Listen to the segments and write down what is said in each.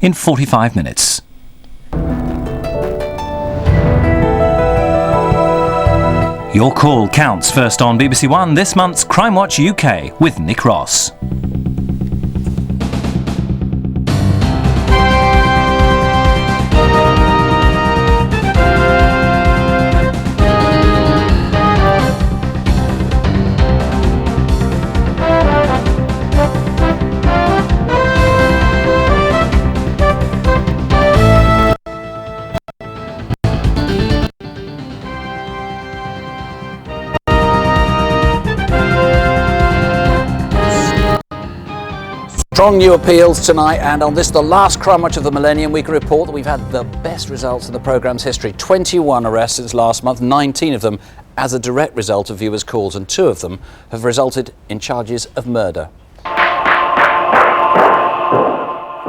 in 45 minutes. Your call counts first on BBC One, this month's Crimewatch UK with Nick Ross. Strong new appeals tonight, and on this, the last Crimewatch of the millennium, we can report that we've had the best results in the programme's history. 21 arrests since last month, 19 of them as a direct result of viewers' calls, and 2 of them have resulted in charges of murder.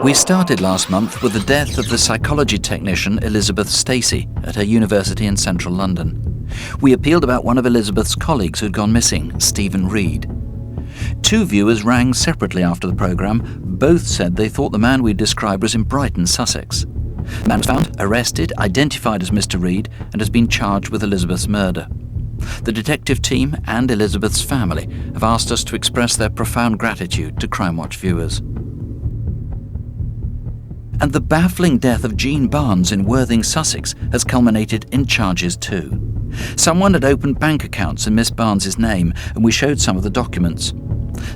We started last month with the death of the psychology technician Elizabeth Stacey at her university in central London. We appealed about one of Elizabeth's colleagues who'd gone missing, Stephen Reed. 2 viewers rang separately after the programme. Both said they thought the man we'd described was in Brighton, Sussex. The man was found, arrested, identified as Mr. Reed, and has been charged with Elizabeth's murder. The detective team and Elizabeth's family have asked us to express their profound gratitude to Crimewatch viewers. And the baffling death of Jean Barnes in Worthing, Sussex has culminated in charges too. Someone had opened bank accounts in Miss Barnes's name, and we showed some of the documents.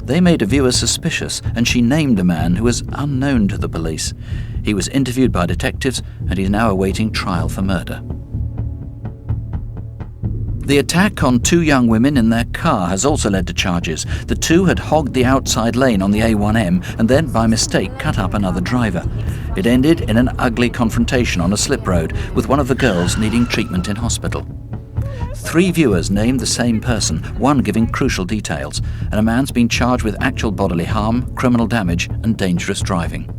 They made a viewer suspicious, and she named a man who was unknown to the police. He was interviewed by detectives, and he's now awaiting trial for murder. The attack on 2 young women in their car has also led to charges. The 2 had hogged the outside lane on the A1M and then, by mistake, cut up another driver. It ended in an ugly confrontation on a slip road, with one of the girls needing treatment in hospital. 3 viewers named the same person, one giving crucial details, and a man's been charged with actual bodily harm, criminal damage and dangerous driving.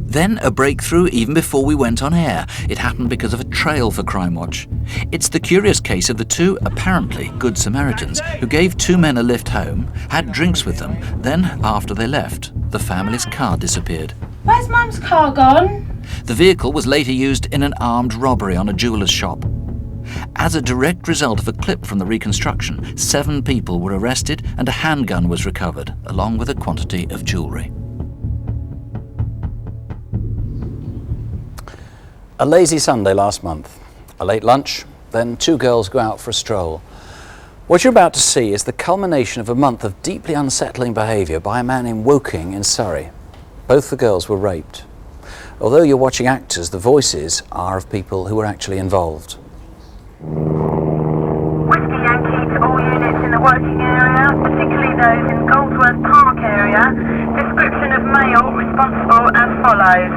Then a breakthrough even before we went on air. It happened because of a trail for Crimewatch. It's the curious case of the 2 apparently good Samaritans who gave 2 men a lift home, had drinks with them, then after they left, the family's car disappeared. Where's Mum's car gone? The vehicle was later used in an armed robbery on a jeweller's shop. As a direct result of a clip from the reconstruction, 7 people were arrested and a handgun was recovered, along with a quantity of jewellery. A lazy Sunday last month, a late lunch, then 2 girls go out for a stroll. What you're about to see is the culmination of a month of deeply unsettling behaviour by a man in Woking in Surrey. Both the girls were raped. Although you're watching actors, the voices are of people who were actually involved. Whiskey Yankee to all units in the working area, particularly those in Goldsworth Park area. Description of male responsible as follows.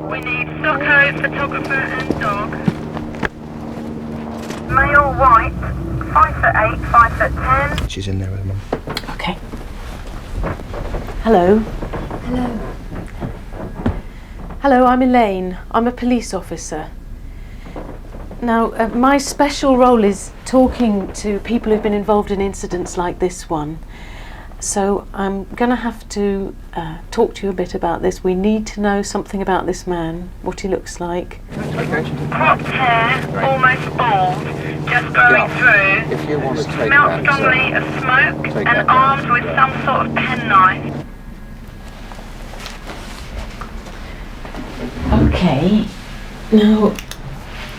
We need Socko, photographer and dog. Male white, 5'8", 5'10". She's in there with Mum. Okay. Hello. Hello. Hello, I'm Elaine. I'm a police officer. Now, my special role is talking to people who've been involved in incidents like this one. So I'm going to have to talk to you a bit about this. We need to know something about this man, what he looks like. Cropped hair, almost bald, just growing through. If you want to take Smelt that, strongly of smoke take and that armed with some sort of penknife. Okay. Now,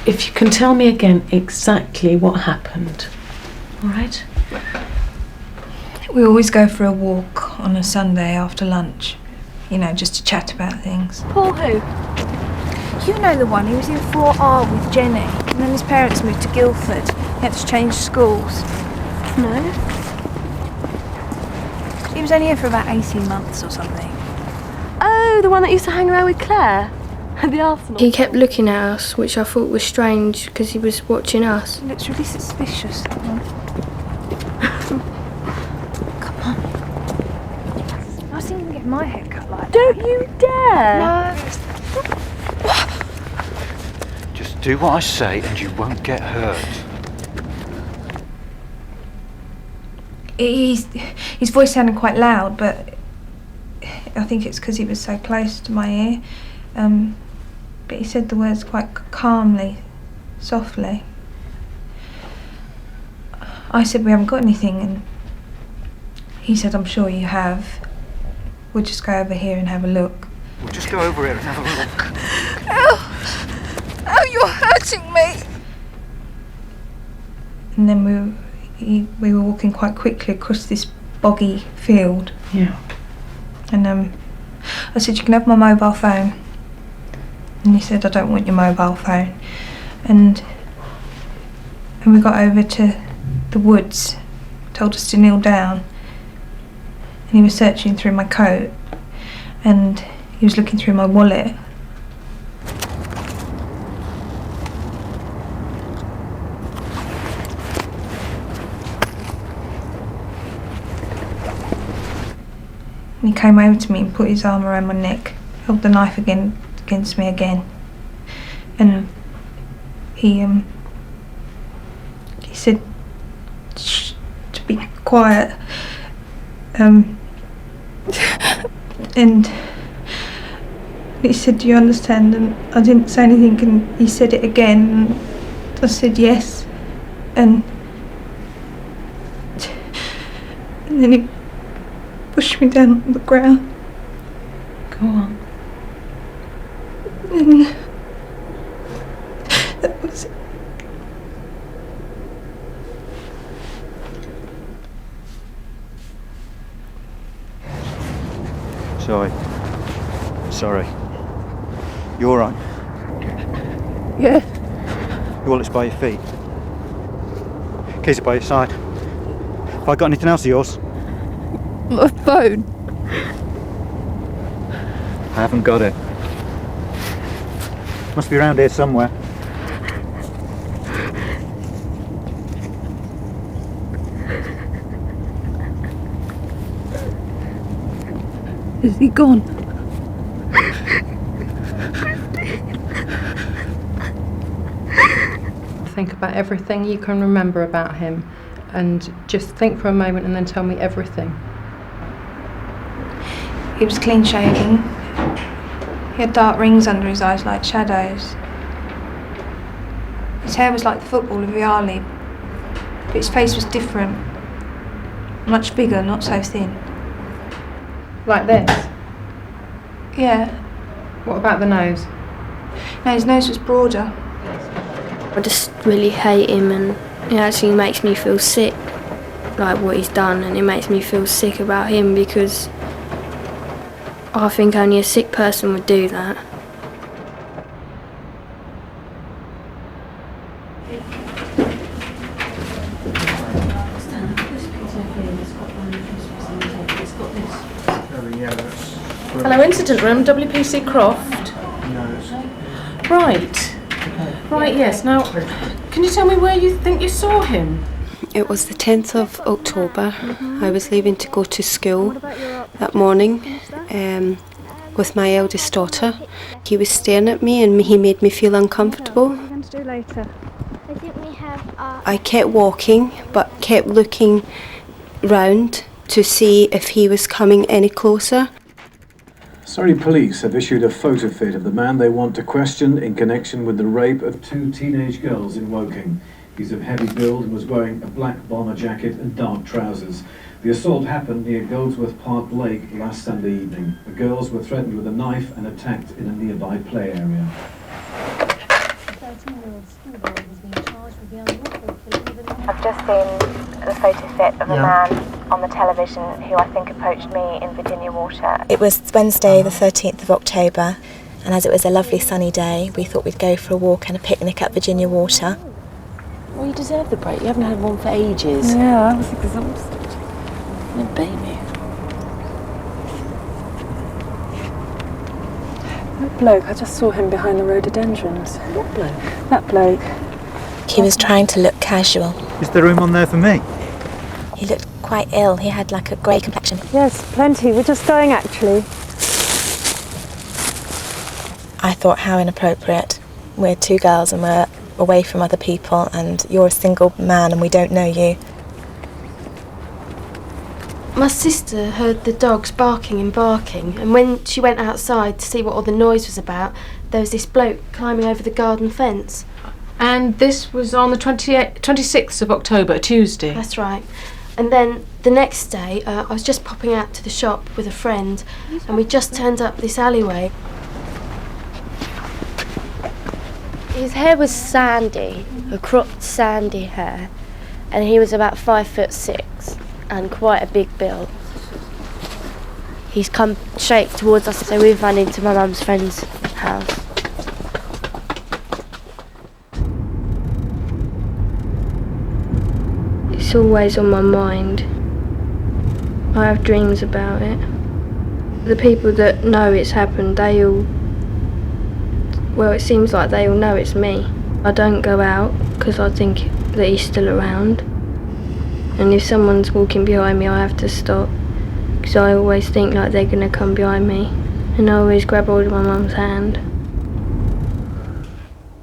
if you can tell me again exactly what happened. All right? We always go for a walk on a Sunday after lunch. You know, just to chat about things. Paul who? You know the one who was in 4R with Jenny, and then his parents moved to Guildford. He had to change schools. No? He was only here for about 18 months or something. Oh, the one that used to hang around with Claire at the Arsenal. He kept looking at us, which I thought was strange because he was watching us. It looks really suspicious. Come on. I was thinking of getting my hair cut like that. Don't you dare! No. just do what I say and you won't get hurt. his voice sounded quite loud, but I think it's because he was so close to my ear. But he said the words quite calmly, softly. I said, we haven't got anything, and he said, I'm sure you have. We'll just go over here and have a look. We'll just go over here and have a look. Oh, you're hurting me. And then we were walking quite quickly across this boggy field. Yeah. And I said, you can have my mobile phone. And he said, I don't want your mobile phone. And we got over to the woods, told us to kneel down. And he was searching through my coat, and he was looking through my wallet. And he came over to me and put his arm around my neck, held the knife against me again. And he said to be quiet. And he said, do you understand? And I didn't say anything, and he said it again, and I said yes. And then he pushed me down on the ground. Go on. And that was it. Sorry. You all right? Yeah. Your wallet's by your feet. Keys are by your side. Have I got anything else of yours? My phone. I haven't got it. Must be around here somewhere. Is he gone? Think about everything you can remember about him, and just think for a moment and then tell me everything. He was clean shaven. He had dark rings under his eyes like shadows. His hair was like the football of Viali, but his face was different. Much bigger, not so thin. Like this? Yeah. What about the nose? No, his nose was broader. I just really hate him, and it actually makes me feel sick, like what he's done, and it makes me feel sick about him because I think only a sick person would do that. Hello, incident room, WPC Croft. Right. Right, yes. Now, can you tell me where you think you saw him? It was the 10th of October. I was leaving to go to school that morning with my eldest daughter. He was staring at me and he made me feel uncomfortable. I kept walking but kept looking round to see if he was coming any closer. Surrey police have issued a photo fit of the man they want to question in connection with the rape of 2 teenage girls in Woking. He's of heavy build and was wearing a black bomber jacket and dark trousers. The assault happened near Goldsworth Park Lake last Sunday evening. The girls were threatened with a knife and attacked in a nearby play area. I've just seen the photo fit of a man on the television who I think approached me in Virginia Water. It was Wednesday the 13th of October, and as it was a lovely sunny day, we thought we'd go for a walk and a picnic at Virginia Water. Well, you deserve the break. You haven't had one for ages. Yeah, I was exhausted. No baby. That bloke, I just saw him behind the rhododendrons. What bloke? That bloke. He was trying to look casual. Is there room on there for me? He looked quite ill. He had like a grey complexion. Yes, plenty. We're just going, actually. I thought, how inappropriate. We're 2 girls and we're away from other people, and you're a single man and we don't know you. My sister heard the dogs barking and barking, and when she went outside to see what all the noise was about, there was this bloke climbing over the garden fence. And this was on the 26th of October, Tuesday? That's right. And then the next day, I was just popping out to the shop with a friend, and we just turned up this alleyway. His hair was sandy, a cropped sandy hair, and he was about 5'6" and quite a big build. He's come straight towards us, so we've run into my mum's friend's house. It's always on my mind. I have dreams about it. The people that know it's happened, well, it seems like they all know it's me. I don't go out because I think that he's still around. And if someone's walking behind me, I have to stop because I always think like they're going to come behind me. And I always grab hold of my mum's hand.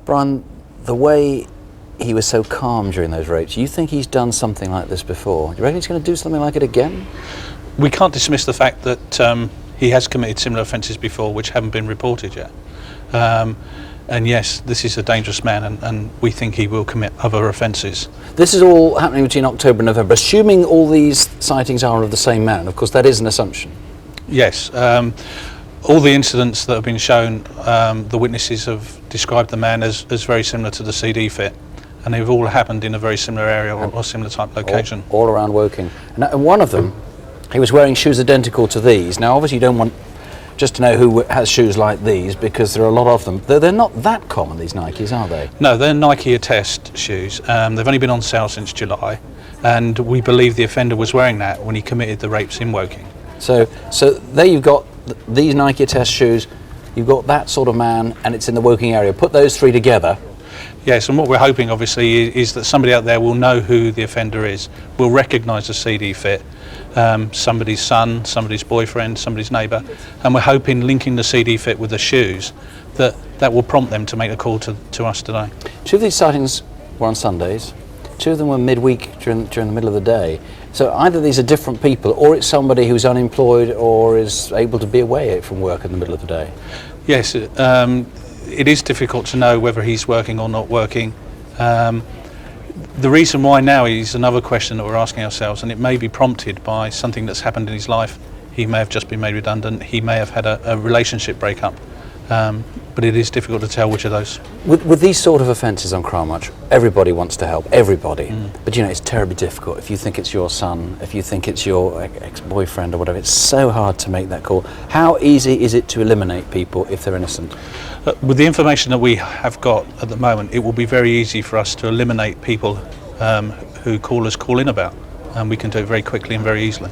Brian, the way he was so calm during those rapes, you think he's done something like this before? Do you reckon he's going to do something like it again? We can't dismiss the fact that he has committed similar offences before which haven't been reported yet. And yes, this is a dangerous man, and we think he will commit other offences. This is all happening between October and November, assuming all these sightings are of the same man. Of course, that is an assumption. Yes. All the incidents that have been shown, the witnesses have described the man as very similar to the CD fit, and they've all happened in a very similar area or similar type location. All around Woking. And one of them, he was wearing shoes identical to these. Now, obviously, you don't want just to know who has shoes like these, because there are a lot of them. They're not that common, these Nikes, are they? No, they're Nike Attest shoes. They've only been on sale since July, and we believe the offender was wearing that when he committed the rapes in Woking. So there you've got these Nike Attest shoes, you've got that sort of man, and it's in the Woking area. Put those three together. Yes, and what we're hoping, obviously, is that somebody out there will know who the offender is, will recognise the CD fit, somebody's son, somebody's boyfriend, somebody's neighbour, and we're hoping linking the CD fit with the shoes that will prompt them to make a call to us today. Two of these sightings were on Sundays, two of them were midweek during the middle of the day. So either these are different people, or it's somebody who's unemployed or is able to be away from work in the middle of the day. Yes, it is difficult to know whether he's working or not working. The reason why now is another question that we're asking ourselves, and it may be prompted by something that's happened in his life. He may have just been made redundant, he may have had a relationship breakup, but it is difficult to tell which of those. With these sort of offences on Crimewatch, everybody wants to help, everybody. But you know, it's terribly difficult. If you think it's your son, if you think it's your ex-boyfriend or whatever, it's so hard to make that call. How easy is it to eliminate people if they're innocent? With the information that we have got at the moment, it will be very easy for us to eliminate people who callers call in about, and we can do it very quickly and very easily.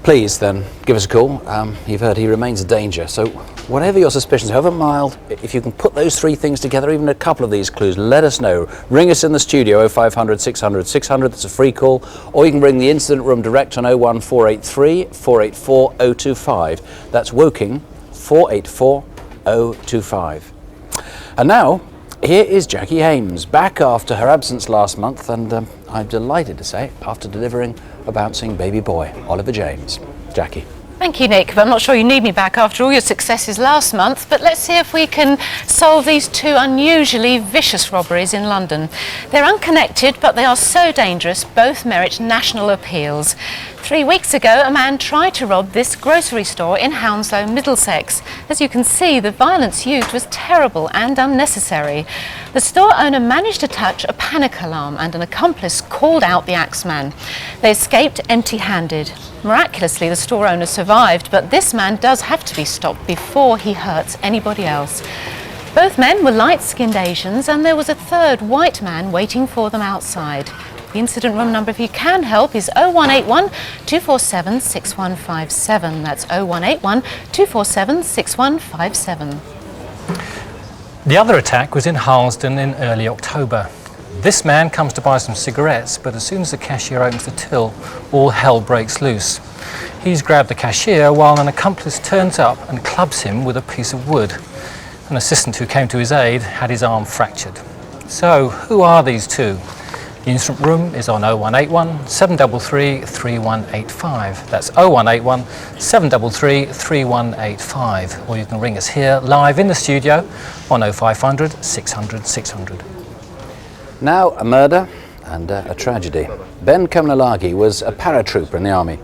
Please then give us a call. You've heard he remains a danger, so whatever your suspicions, however mild, if you can put those three things together, even a couple of these clues, let us know. Ring us in the studio 0500 600 600, that's a free call, or you can ring the incident room direct on 01483 484 025. That's Woking 484 025. And now, here is Jackie Hames, back after her absence last month, and I'm delighted to say, after delivering a bouncing baby boy, Oliver James. Jackie. Thank you, Nick, but I'm not sure you need me back after all your successes last month, but let's see if we can solve these two unusually vicious robberies in London. They're unconnected, but they are so dangerous, both merit national appeals. 3 weeks ago, a man tried to rob this grocery store in Hounslow, Middlesex. As you can see, the violence used was terrible and unnecessary. The store owner managed to touch a panic alarm, and an accomplice called out the axeman. They escaped empty-handed. Miraculously, the store owner survived, but this man does have to be stopped before he hurts anybody else. Both men were light-skinned Asians, and there was a third white man waiting for them outside. The incident room number, if you can help, is 0181 247 6157. That's 0181 247 6157. The other attack was in Harlesden in early October. This man comes to buy some cigarettes, but as soon as the cashier opens the till, all hell breaks loose. He's grabbed the cashier while an accomplice turns up and clubs him with a piece of wood. An assistant who came to his aid had his arm fractured. So, who are these two? The incident room is on 0181 733 3185. That's 0181 733 3185. Or you can ring us here live in the studio on 0500 600 600. Now a murder and a tragedy. Ben Kamlalagi was a paratrooper in the army.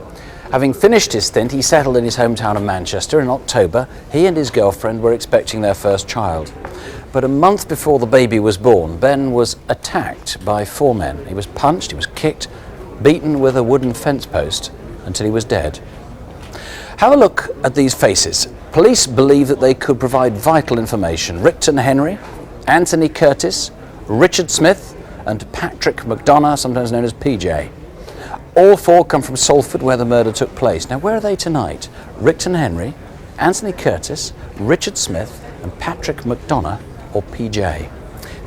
Having finished his stint, he settled in his hometown of Manchester. In October, he and his girlfriend were expecting their first child. But a month before the baby was born, Ben was attacked by 4 men. He was punched, he was kicked, beaten with a wooden fence post until he was dead. Have a look at these faces. Police believe that they could provide vital information. Rickton Henry, Anthony Curtis, Richard Smith and Patrick McDonough, sometimes known as PJ. All 4 come from Salford, where the murder took place. Now, where are they tonight? Rickton Henry, Anthony Curtis, Richard Smith and Patrick McDonough, or PJ.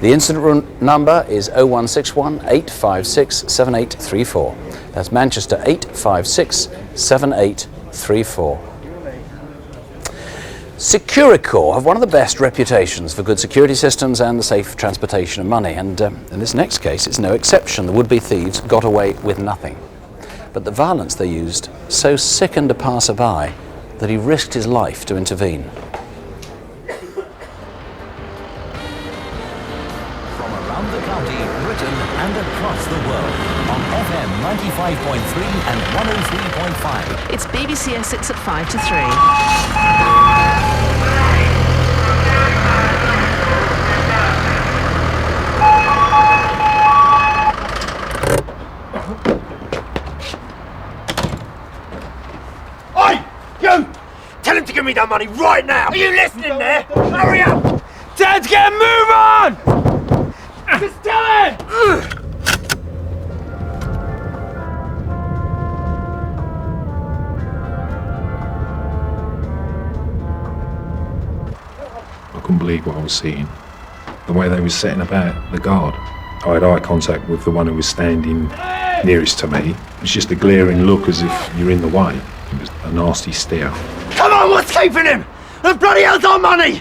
The incident room number is 0161 856 7834. That's Manchester 856 7834. Securicor have one of the best reputations for good security systems and the safe transportation of money, and in this next case it's no exception. The would-be thieves got away with nothing. But the violence they used so sickened a passer-by that he risked his life to intervene. From around the county, Britain and across the world, on FM 95.3 and 103.5. It's BBC Essex at 5 to 3. Tell him to give me that money right now! Are you listening there? Hurry up! Dad's get a move on! Just tell him! I couldn't believe what I was seeing. The way they were setting about the guard. I had eye contact with the one who was standing nearest to me. It's just a glaring look as if you're in the way. It was a nasty stare. Come on, what's keeping him? The bloody hell's our money!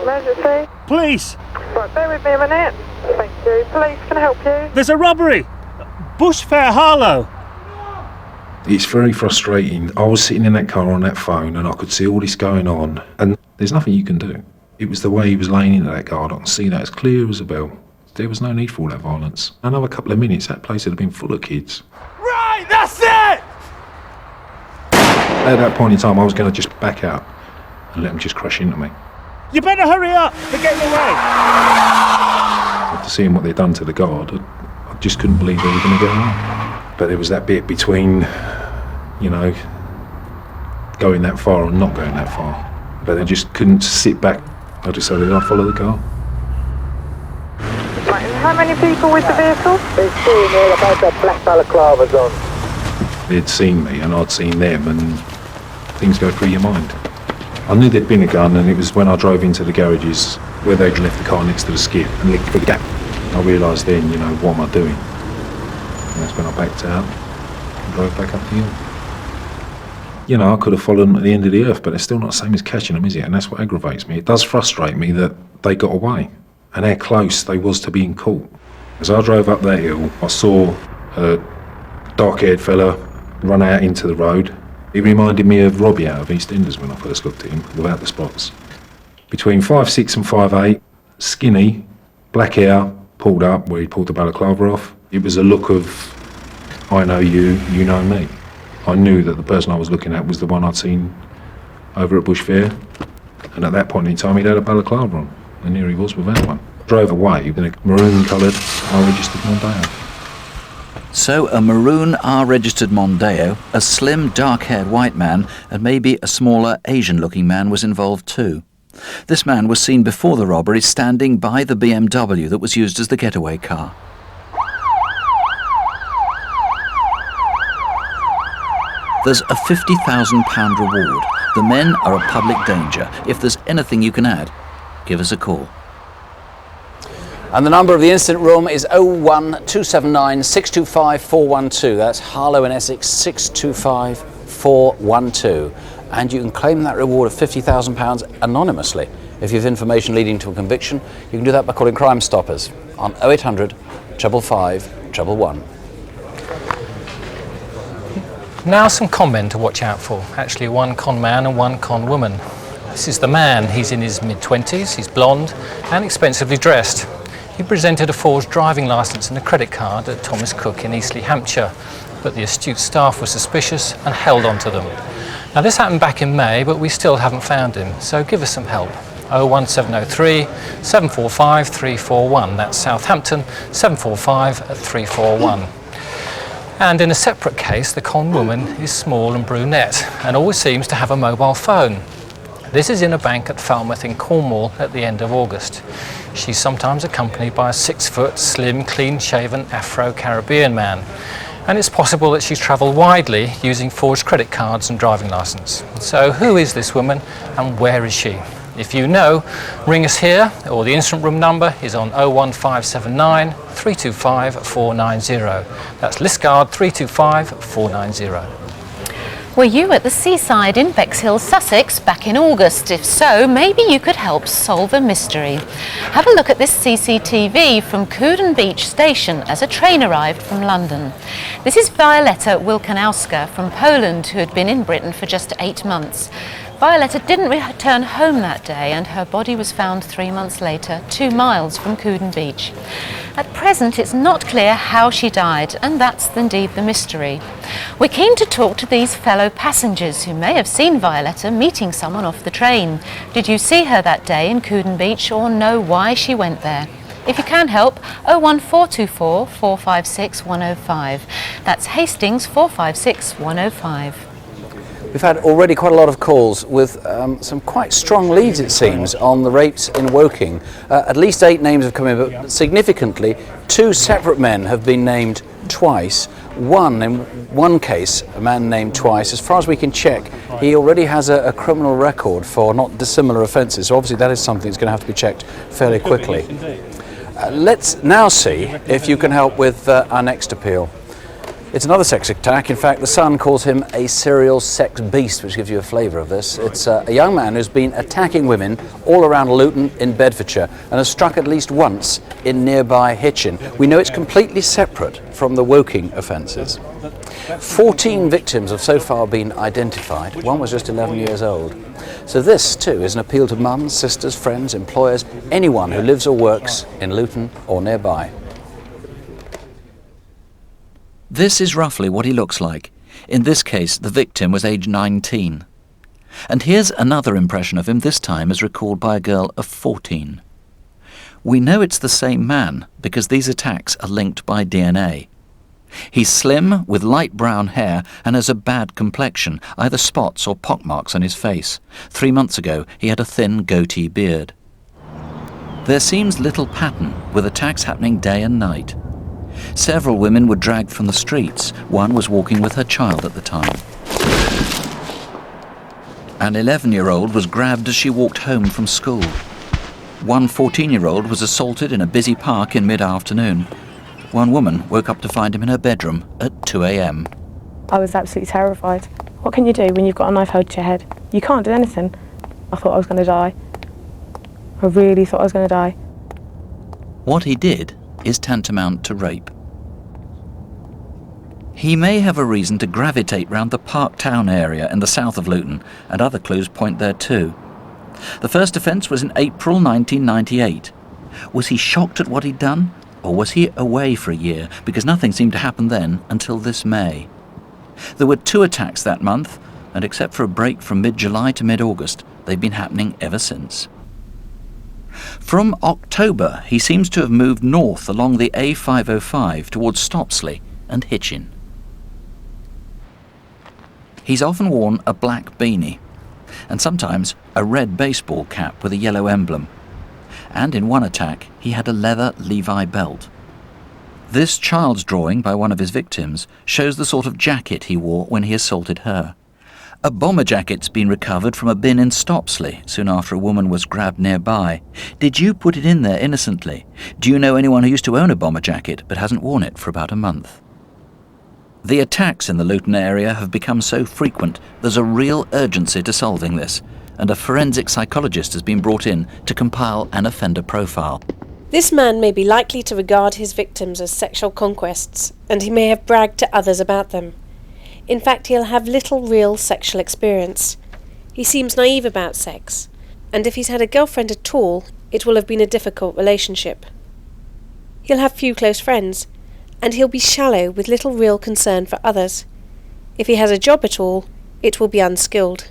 Emergency. Police! Right, bear with me a minute. Thank you. Police, can I help you? There's a robbery! Bush Fair, Harlow! It's very frustrating. I was sitting in that car on that phone and I could see all this going on and there's nothing you can do. It was the way he was laying into that guard. I can see that as clear as a bell. There was no need for all that violence. Another couple of minutes, that place would have been full of kids. Right, that's it! At that point in time, I was going to just back out and let them just crash into me. You better hurry up! They're getting away! After seeing what they'd done to the guard, I just couldn't believe they were going to get away. But there was that bit between, you know, going that far and not going that far. But they just couldn't sit back. I decided I'd follow the car. Right, and how many people with the vehicle? There's 2 in there, about the black balaclavas on. They'd seen me and I'd seen them and things go through your mind. I knew there'd been a gun and it was when I drove into the garages where they'd left the car next to the skip and looked for the gap. I realised then, you know, what am I doing? And that's when I backed out and drove back up the hill. You know, I could have followed them at the end of the earth, but it's still not the same as catching them, is it? And that's what aggravates me. It does frustrate me that they got away and how close they was to being caught. As I drove up that hill, I saw a dark-haired fella run out into the road. He reminded me of Robbie out of EastEnders when I first looked at him, without the spots. Between 5'6" and 5'8", skinny, black hair, pulled up where he pulled the balaclava off. It was a look of, I know you, you know me. I knew that the person I was looking at was the one I'd seen over at Bush Fair. And at that point in time, he'd had a balaclava on. And here he was without one. Drove away in a maroon-coloured, R-registered Mondeo. So a maroon R-registered Mondeo, a slim, dark-haired white man, and maybe a smaller, Asian-looking man was involved too. This man was seen before the robbery standing by the BMW that was used as the getaway car. There's a £50,000 reward. The men are a public danger. If there's anything you can add, give us a call. And the number of the incident room is 01279 625 412. That's Harlow in Essex, 625 412. And you can claim that reward of £50,000 anonymously If you have information leading to a conviction, you can do that by calling Crime Stoppers on 0800 555 111. Now some con men to watch out for. Actually, one con man and one con woman. This is the man. He's in his mid-20s, he's blonde and expensively dressed. He presented a forged driving licence and a credit card at Thomas Cook in Eastleigh, Hampshire, but the astute staff were suspicious and held on to them. Now this happened back in May, but we still haven't found him, so give us some help. 01703 745 341, that's Southampton, 745 341. And in a separate case, the con woman is small and brunette and always seems to have a mobile phone. This is in a bank at Falmouth in Cornwall at the end of August. She's sometimes accompanied by a 6-foot, slim, clean-shaven Afro-Caribbean man. And it's possible that she's travelled widely using forged credit cards and driving licence. So who is this woman and where is she? If you know, ring us here, or the incident room number is on 01579 325 490. That's Listgard 325 490. Were you at the seaside in Bexhill, Sussex back in August? If so, maybe you could help solve a mystery. Have a look at this CCTV from Couden Beach Station as a train arrived from London. This is Violetta Wilkanowska from Poland, who had been in Britain for just 8 months. Violetta didn't return home that day and her body was found 3 months later, 2 miles from Couden Beach. At present, it's not clear how she died, and that's indeed the mystery. We're keen to talk to these fellow passengers who may have seen Violetta meeting someone off the train. Did you see her that day in Couden Beach or know why she went there? If you can help, 01424 456 105. That's Hastings 456 105. We've had already quite a lot of calls with some quite strong leads, it seems, on the rapes in Woking. At least 8 names have come in, but significantly 2 separate men have been named twice. In one case, a man named twice. As far as we can check, he already has a criminal record for not dissimilar offences, so obviously that is something that's going to have to be checked fairly quickly. Let's now see if you can help with our next appeal. It's another sex attack. In fact, the Sun calls him a serial sex beast, which gives you a flavour of this. It's a young man who's been attacking women all around Luton in Bedfordshire and has struck at least once in nearby Hitchin. We know it's completely separate from the Woking offences. 14 victims have so far been identified. One was just 11 years old. So this, too, is an appeal to mums, sisters, friends, employers, anyone who lives or works in Luton or nearby. This is roughly what he looks like. In this case, the victim was aged 19. And here's another impression of him, this time as recalled by a girl of 14. We know it's the same man because these attacks are linked by DNA. He's slim, with light brown hair, and has a bad complexion, either spots or pockmarks on his face. 3 months ago, he had a thin goatee beard. There seems little pattern, with attacks happening day and night. Several women were dragged from the streets. One was walking with her child at the time. An 11-year-old was grabbed as she walked home from school. One 14-year-old was assaulted in a busy park in mid-afternoon. One woman woke up to find him in her bedroom at 2 a.m. I was absolutely terrified. What can you do when you've got a knife held to your head? You can't do anything. I thought I was going to die. I really thought I was going to die. What he did is tantamount to rape. He may have a reason to gravitate round the Park Town area in the south of Luton, and other clues point there too. The first offence was in April 1998. Was he shocked at what he'd done, or was he away for a year, because nothing seemed to happen then until this May? There were 2 attacks that month, and except for a break from mid-July to mid-August, they've been happening ever since. From October, he seems to have moved north along the A505 towards Stopsley and Hitchin. He's often worn a black beanie, and sometimes a red baseball cap with a yellow emblem. And in one attack, he had a leather Levi belt. This child's drawing by one of his victims shows the sort of jacket he wore when he assaulted her. A bomber jacket's been recovered from a bin in Stopsley soon after a woman was grabbed nearby. Did you put it in there innocently? Do you know anyone who used to own a bomber jacket but hasn't worn it for about a month? The attacks in the Luton area have become so frequent there's a real urgency to solving this. and a forensic psychologist has been brought in to compile an offender profile. This man may be likely to regard his victims as sexual conquests, and he may have bragged to others about them. In fact, he'll have little real sexual experience. He seems naive about sex, and if he's had a girlfriend at all, it will have been a difficult relationship. He'll have few close friends, and he'll be shallow with little real concern for others. If he has a job at all, it will be unskilled.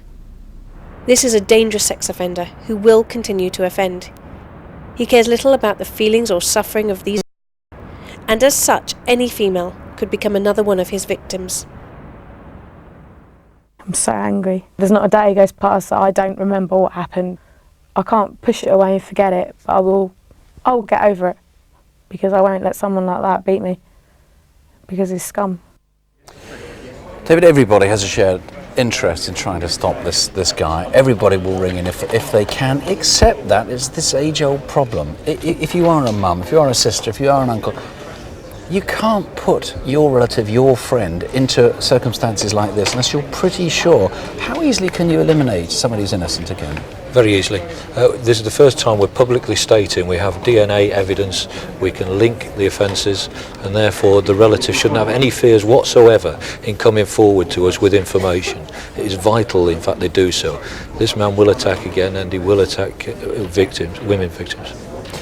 This is a dangerous sex offender who will continue to offend. He cares little about the feelings or suffering of these, and as such, any female could become another one of his victims. I'm so angry. There's not a day goes past that I don't remember what happened. I can't push it away and forget it, but I'll get over it, because I won't let someone like that beat me, because he's scum. David, everybody has a shared interest in trying to stop this guy. Everybody will ring in if they can, except that it's this age-old problem. If you are a mum, if you are a sister, if you are an uncle, you can't put your relative, your friend, into circumstances like this unless you're pretty sure. How easily can you eliminate somebody who's innocent again? Very easily. This is the first time we're publicly stating we have DNA evidence, we can link the offences, and therefore the relative shouldn't have any fears whatsoever in coming forward to us with information. It is vital, in fact, they do so. This man will attack again, and he will attack victims, women victims.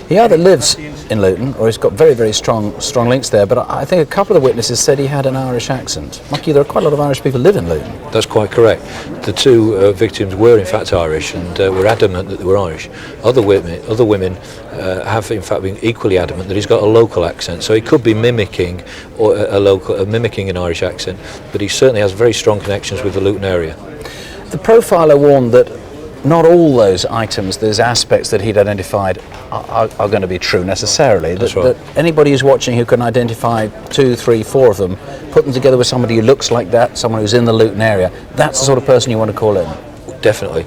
He either lives in Luton or he's got very, very strong links there, but I think a couple of the witnesses said he had an Irish accent. Lucky there are quite a lot of Irish people live in Luton. That's quite correct. The two victims were in fact Irish, and were adamant that they were Irish. Other women have in fact been equally adamant that he's got a local accent, so he could be mimicking an Irish accent, but he certainly has very strong connections with the Luton area. The profiler warned that not all those items, those aspects that he'd identified are going to be true necessarily. That's right. That anybody who's watching who can identify 2, 3, 4 of them, put them together with somebody who looks like that, someone who's in the Luton area, that's the sort of person you want to call in. Definitely.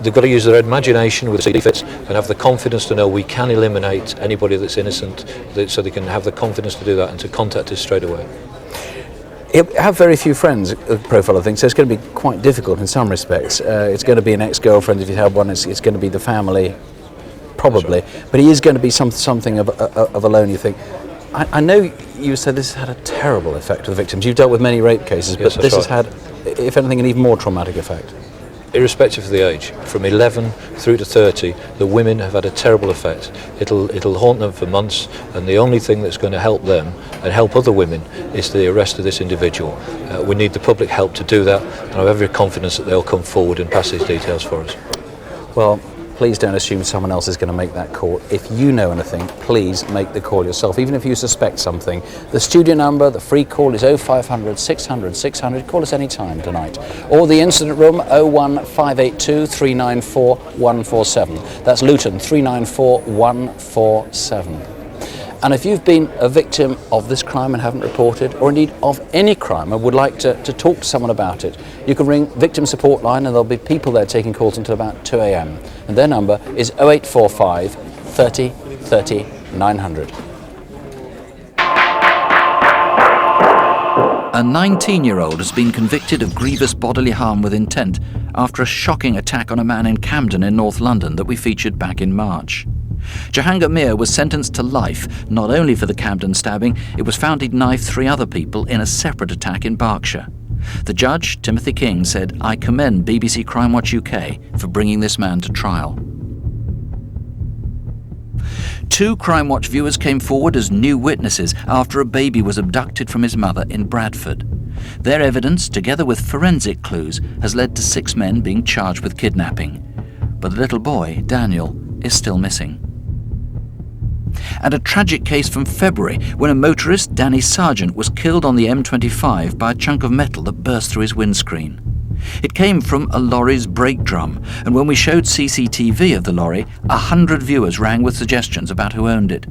They've got to use their imagination with the defects and have the confidence to know we can eliminate anybody that's innocent, so they can have the confidence to do that and to contact us straight away. He'll have very few friends, profile, I think, so it's going to be quite difficult in some respects. It's going to be an ex-girlfriend if you have one, it's going to be the family, probably, right. But he is going to be something of a lone, you think. I know you said this has had a terrible effect on the victims. You've dealt with many rape cases, but this has had, if anything, an even more traumatic effect. Irrespective of the age, from 11 through to 30, the women have had a terrible effect. It'll haunt them for months, and the only thing that's going to help them and help other women is the arrest of this individual. We need the public help to do that, and I have every confidence that they'll come forward and pass these details for us. Well, please don't assume someone else is going to make that call. If you know anything, please make the call yourself, even if you suspect something. The studio number, the free call is 0500 600 600. Call us any time tonight. Or the incident room, 01582 394 147. That's Luton, 394 147. And if you've been a victim of this crime and haven't reported, or indeed of any crime and would like to talk to someone about it, you can ring Victim Support Line, and there'll be people there taking calls until about 2 a.m. And their number is 0845 30 30 900. A 19-year-old has been convicted of grievous bodily harm with intent after a shocking attack on a man in Camden in North London that we featured back in March. Jahangir Mir was sentenced to life, not only for the Camden stabbing, it was found he'd knifed 3 other people in a separate attack in Berkshire. The judge, Timothy King, said, "I commend BBC Crimewatch UK for bringing this man to trial." 2 Crimewatch viewers came forward as new witnesses after a baby was abducted from his mother in Bradford. Their evidence, together with forensic clues, has led to 6 men being charged with kidnapping. But the little boy, Daniel, is still missing. And a tragic case from February when a motorist, Danny Sargent, was killed on the M25 by a chunk of metal that burst through his windscreen. It came from a lorry's brake drum, and when we showed CCTV of the lorry, 100 viewers rang with suggestions about who owned it.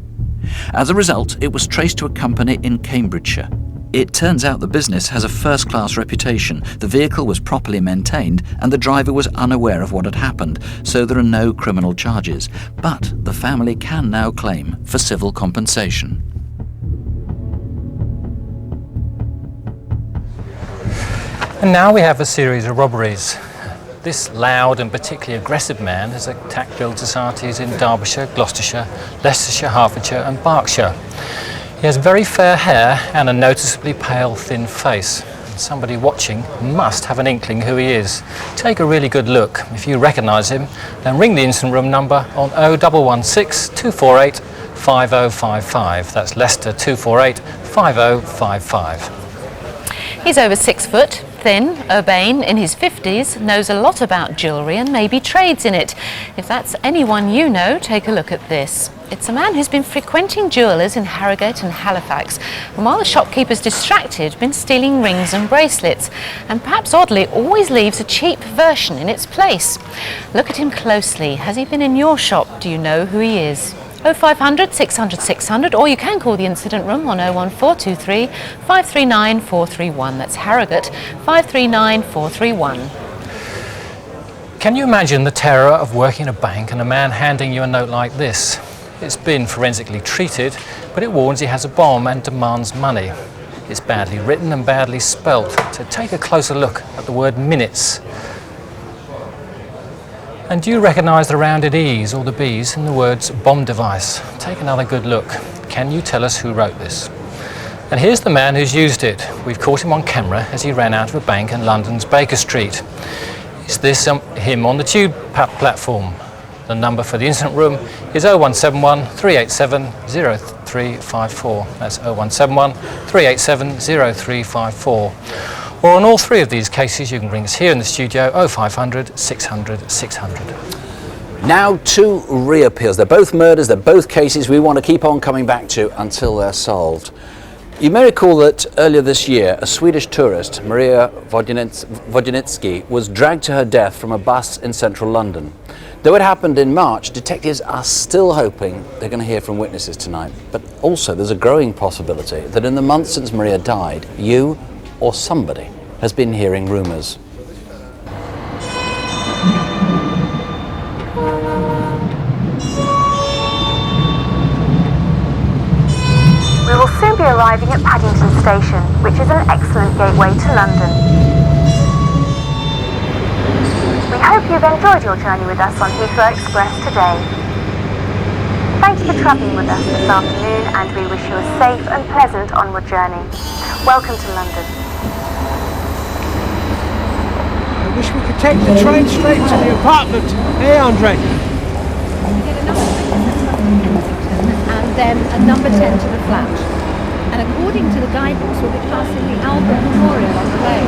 As a result, it was traced to a company in Cambridgeshire. It turns out the business has a first-class reputation, the vehicle was properly maintained, and the driver was unaware of what had happened, so there are no criminal charges. But the family can now claim for civil compensation. And now we have a series of robberies. This loud and particularly aggressive man has attacked building societies in Derbyshire, Gloucestershire, Leicestershire, Hertfordshire and Berkshire. He has very fair hair and a noticeably pale, thin face. Somebody watching must have an inkling who he is. Take a really good look. If you recognise him, then ring the incident room number on 0116 248 5055. That's Leicester 248 5055. He's over 6 foot, thin, urbane, in his 50s, knows a lot about jewellery and maybe trades in it. If that's anyone you know, take a look at this. It's a man who's been frequenting jewellers in Harrogate and Halifax, and while the shopkeeper's distracted, been stealing rings and bracelets, and perhaps oddly always leaves a cheap version in its place. Look at him closely. Has he been in your shop? Do you know who he is? 0500 600 600, or you can call the incident room on 01423 539 431. That's Harrogate 539 431. Can you imagine the terror of working in a bank and a man handing you a note like this? It's been forensically treated, but it warns he has a bomb and demands money. It's badly written and badly spelt, so take a closer look at the word minutes. And do you recognise the rounded E's or the B's in the words bomb device? Take another good look. Can you tell us who wrote this? And here's the man who's used it. We've caught him on camera as he ran out of a bank in London's Baker Street. Is this him on the tube platform? The number for the incident room is 0171 387 0354. That's 0171 387 0354. Or on all three of these cases, you can ring us here in the studio 0500 600 600. Now 2 reappeals. They're both murders, they're both cases we want to keep on coming back to until they're solved. You may recall that earlier this year, a Swedish tourist, Maria Wodzinitsky, was dragged to her death from a bus in central London. Though it happened in March, detectives are still hoping they're going to hear from witnesses tonight. But also there's a growing possibility that in the months since Maria died, you or somebody has been hearing rumours. We will soon be arriving at Paddington Station, which is an excellent gateway to London. We hope you've enjoyed your journey with us on Heathrow Express today. Thanks for travelling with us this afternoon, and we wish you a safe and pleasant onward journey. Welcome to London. I wish we could take the train straight to the apartment. Hey, Andre. And then a number 10 to the flat. And according to the guidebooks, we'll be passing the Albert Memorial on the way.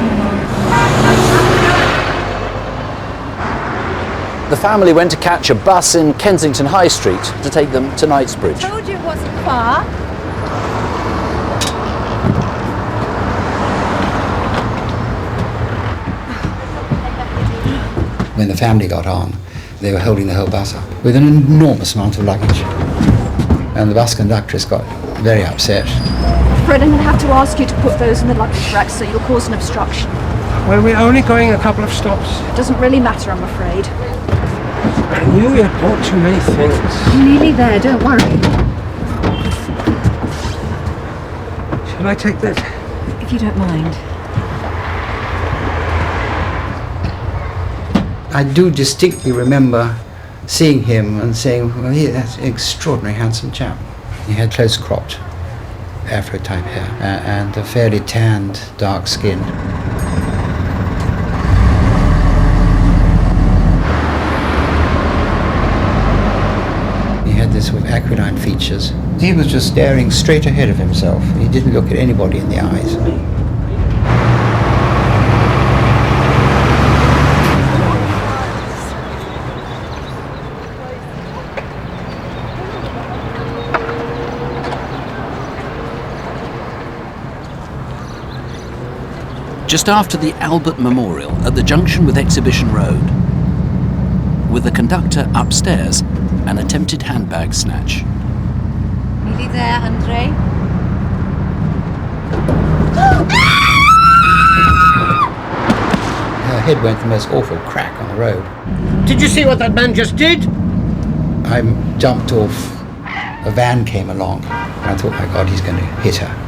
The family went to catch a bus in Kensington High Street to take them to Knightsbridge. Told you it wasn't far. When the family got on, they were holding the whole bus up with an enormous amount of luggage. And the bus conductress got very upset. Fred, I'm going to have to ask you to put those in the luggage rack so you'll cause an obstruction. Well, we're only going a couple of stops. It doesn't really matter, I'm afraid. I knew you'd bought too many things. I'm nearly there, don't worry. Shall I take this? If you don't mind. I do distinctly remember seeing him and saying, well, that's an extraordinary handsome chap. He had close-cropped Afro-type hair and a fairly tanned, dark skin. He had this sort of aquiline features. He was just staring straight ahead of himself. He didn't look at anybody in the eyes. Just after the Albert Memorial at the junction with Exhibition Road, with the conductor upstairs, an attempted handbag snatch. Nearly there, Andre. Her head went the most awful crack on the road. Did you see what that man just did? I jumped off. A van came along, and I thought, my God, he's going to hit her.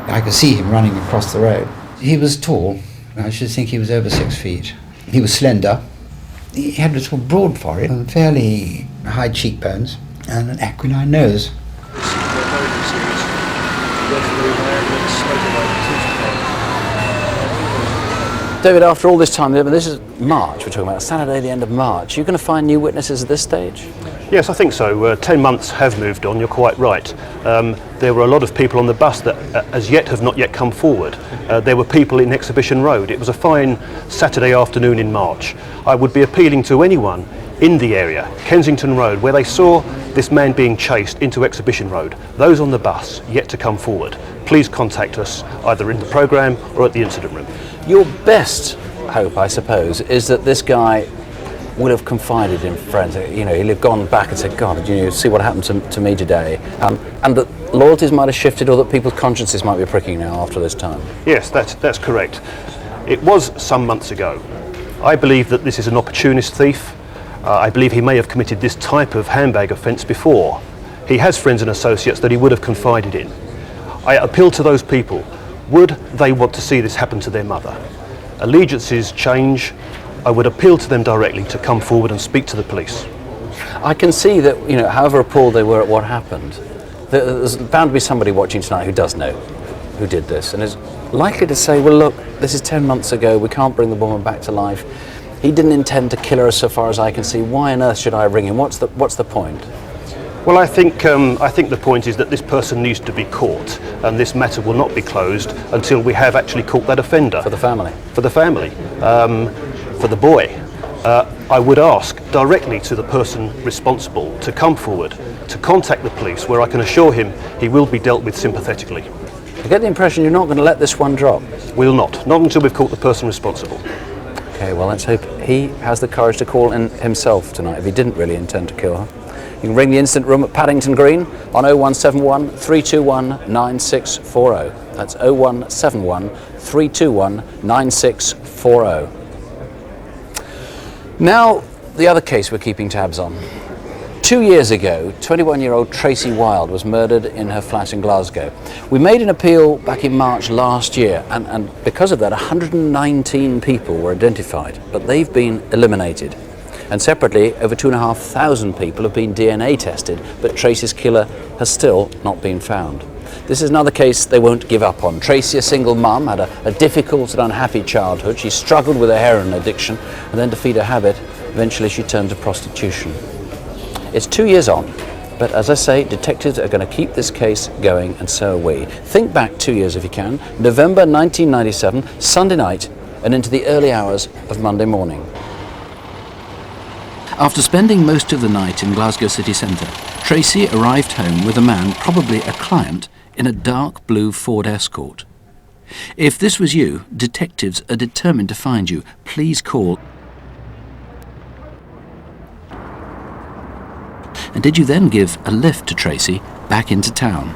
I could see him running across the road. He was tall, I should think he was over 6 feet. He was slender. He had a sort of broad forehead and fairly high cheekbones and an aquiline nose. David, after all this time, this is March, we're talking about Saturday, the end of March. You're going to find new witnesses at this stage? Yes, I think so. 10 months have moved on, you're quite right. There were a lot of people on the bus that as yet have not yet come forward. There were people in Exhibition Road. It was a fine Saturday afternoon in March. I would be appealing to anyone in the area, Kensington Road, where they saw this man being chased into Exhibition Road. Those on the bus yet to come forward. Please contact us either in the programme or at the incident room. Your best hope, I suppose, is that this guy would have confided in friends. You know, he'll have gone back and said, God, you see what happened to me today? And that loyalties might have shifted, or that people's consciences might be pricking now after this time. Yes, that's correct. It was some months ago. I believe that this is an opportunist thief. I believe he may have committed this type of handbag offence before. He has friends and associates that he would have confided in. I appeal to those people. Would they want to see this happen to their mother? Allegiances change. I would appeal to them directly to come forward and speak to the police. I can see that, you know, however appalled they were at what happened, there's bound to be somebody watching tonight who does know who did this and is likely to say, well, look, this is 10 months ago, we can't bring the woman back to life. He didn't intend to kill her so far as I can see. Why on earth should I ring him? What's the point? Well, I think the point is that this person needs to be caught, and this matter will not be closed until we have actually caught that offender. For the family? For the family. For the boy. I would ask directly to the person responsible to come forward, to contact the police, where I can assure him he will be dealt with sympathetically. I get the impression you're not going to let this one drop. We'll not. Not until we've caught the person responsible. Okay, well, let's hope he has the courage to call in himself tonight if he didn't really intend to kill her. You can ring the incident room at Paddington Green on 0171 321 9640. That's 0171 321 9640. Now, the other case we're keeping tabs on. 2 years ago, 21-year-old Tracey Wylde was murdered in her flat in Glasgow. We made an appeal back in March last year, and because of that, 119 people were identified, but they've been eliminated. And separately, over 2,500 people have been DNA tested, but Tracey's killer has still not been found. This is another case they won't give up on. Tracey, a single mum, had a difficult and unhappy childhood. She struggled with a heroin addiction, and then to feed her habit, eventually she turned to prostitution. It's 2 years on, but as I say, detectives are going to keep this case going, and so are we. Think back 2 years if you can, November 1997, Sunday night, and into the early hours of Monday morning. After spending most of the night in Glasgow city centre, Tracey arrived home with a man, probably a client, in a dark blue Ford Escort. If this was you, detectives are determined to find you. Please call. And did you then give a lift to Tracey back into town?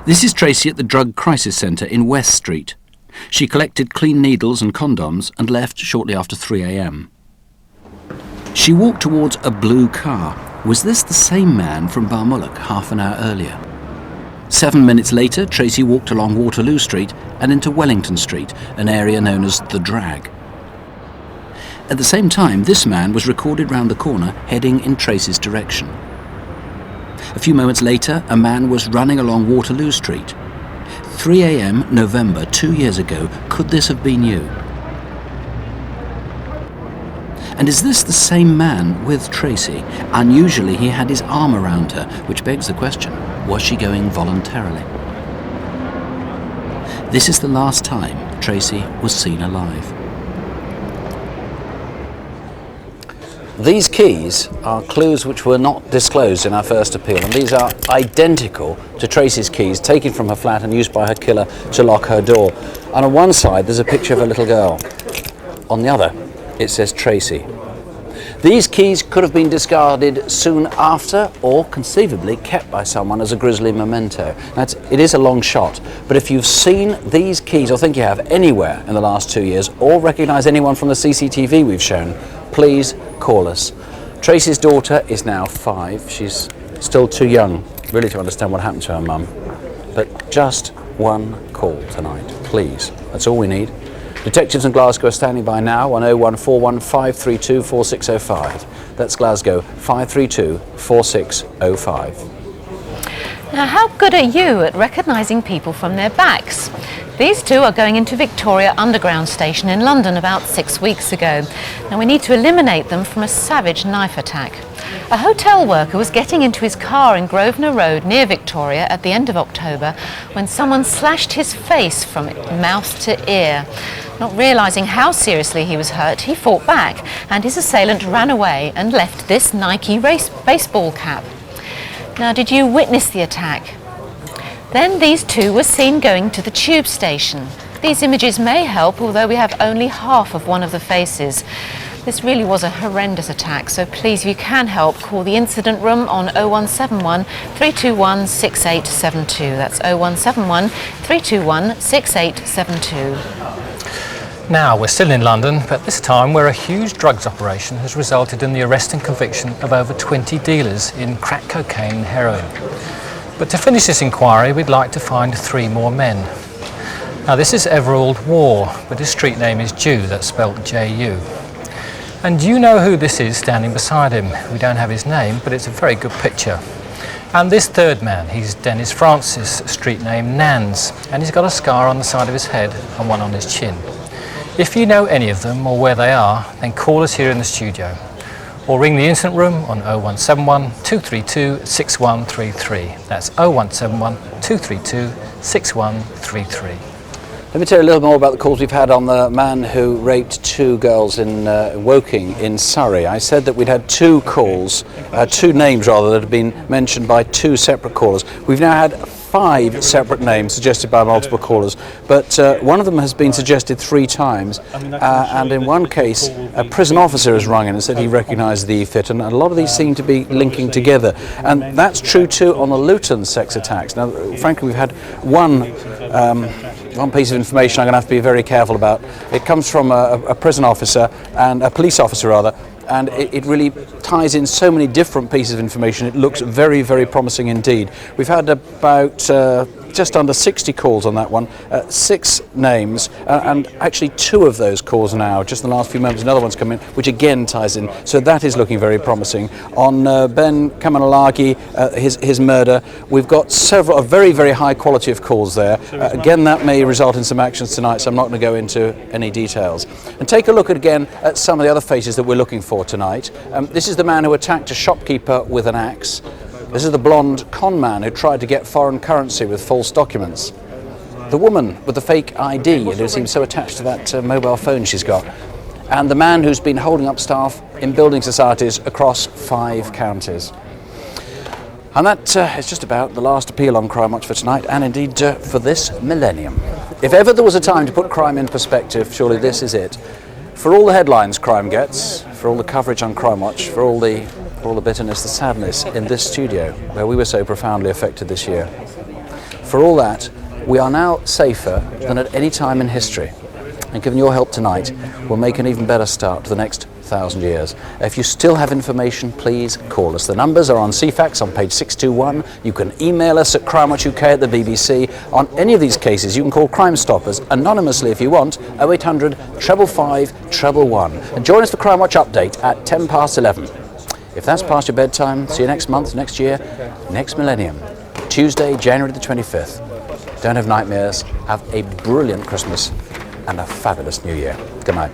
This is Tracey at the Drug Crisis Centre in West Street. She collected clean needles and condoms and left shortly after 3 a.m. She walked towards a blue car. Was this the same man from Barmulloch half an hour earlier? 7 minutes later, Tracey walked along Waterloo Street and into Wellington Street, an area known as the Drag. At the same time, this man was recorded round the corner, heading in Tracey's direction. A few moments later, a man was running along Waterloo Street. 3 a.m. November 2 years ago. Could this have been you? And is this the same man with Tracey? Unusually, he had his arm around her, which begs the question, was she going voluntarily? This is the last time Tracey was seen alive. These keys are clues which were not disclosed in our first appeal, and these are identical to Tracey's keys taken from her flat and used by her killer to lock her door. And on one side there's a picture of a little girl. On the other it says Tracey. These keys could have been discarded soon after, or conceivably kept by someone as a grisly memento. Now, it is a long shot, but if you've seen these keys, or think you have, anywhere in the last 2 years, or recognise anyone from the CCTV we've shown, please call us. Tracey's daughter is now 5. She's still too young, really, to understand what happened to her mum. but just one call tonight, please. That's all we need. Detectives in Glasgow are standing by now on 0141 532 4605. That's Glasgow 532 4605. Now, how good are you at recognising people from their backs? These two are going into Victoria Underground Station in London about 6 weeks ago. Now, we need to eliminate them from a savage knife attack. A hotel worker was getting into his car in Grosvenor Road near Victoria at the end of October when someone slashed his face from mouth to ear. Not realising how seriously he was hurt, he fought back and his assailant ran away and left this Nike baseball cap. Now, did you witness the attack? Then these two were seen going to the tube station. These images may help, although we have only half of one of the faces. This really was a horrendous attack, so please, if you can help, call the incident room on 0171 321 6872. That's 0171 321 6872. Now, we're still in London, but this time where a huge drugs operation has resulted in the arrest and conviction of over 20 dealers in crack cocaine and heroin. But to finish this inquiry, we'd like to find 3 more men. Now, this is Everald War, but his street name is Jew, that's spelt J-U. And you know who this is standing beside him. We don't have his name, but it's a very good picture. And this third man, he's Dennis Francis, street name Nans, and he's got a scar on the side of his head and one on his chin. If you know any of them or where they are, then call us here in the studio or ring the incident room on 0171 232 6133. That's 0171 232 6133. Let me tell you a little more about the calls we've had on the man who raped 2 girls in Woking in Surrey. I said that we'd had 2 calls, 2 names rather, that had been mentioned by 2 separate callers. We've now had 5 separate names suggested by multiple callers, but one of them has been suggested 3 times, and in one case a prison officer has rung in and said he recognised the fit, and a lot of these seem to be linking together, and that's true too on the Luton sex attacks. Now, frankly, we've had one piece of information I'm going to have to be very careful about. It comes from a prison officer, and a police officer rather, and it really ties in so many different pieces of information. It looks very, very promising indeed. We've had about just under 60 calls on that one, 6 names, and actually 2 of those calls now, just in the last few moments, another one's come in, which again ties in, so that is looking very promising. On Ben Kamanalagi, his murder, we've got a very, very high quality of calls there. Again, that may result in some actions tonight, so I'm not going to go into any details. And take a look again at some of the other faces that we're looking for tonight. This is the man who attacked a shopkeeper with an axe. This is the blonde con man who tried to get foreign currency with false documents. The woman with the fake ID and who seems so attached to that mobile phone she's got. And the man who's been holding up staff in building societies across 5 counties. And that is just about the last appeal on Crimewatch for tonight, and indeed for this millennium. If ever there was a time to put crime in perspective, surely this is it. For all the headlines crime gets, for all the coverage on Crimewatch, for all the bitterness, the sadness in this studio where we were so profoundly affected this year. For all that, we are now safer than at any time in history. And given your help tonight, we'll make an even better start to the next 1,000 years. If you still have information, please call us. The numbers are on CFAX on page 621. You can email us at Crimewatch UK at the BBC. On any of these cases, you can call Crime Stoppers anonymously if you want, 0800 555 111. And join us for Crimewatch Update at 11:10. If that's past your bedtime, see you next month, next year, next millennium. Tuesday, January the 25th. Don't have nightmares. Have a brilliant Christmas and a fabulous New Year. Good night.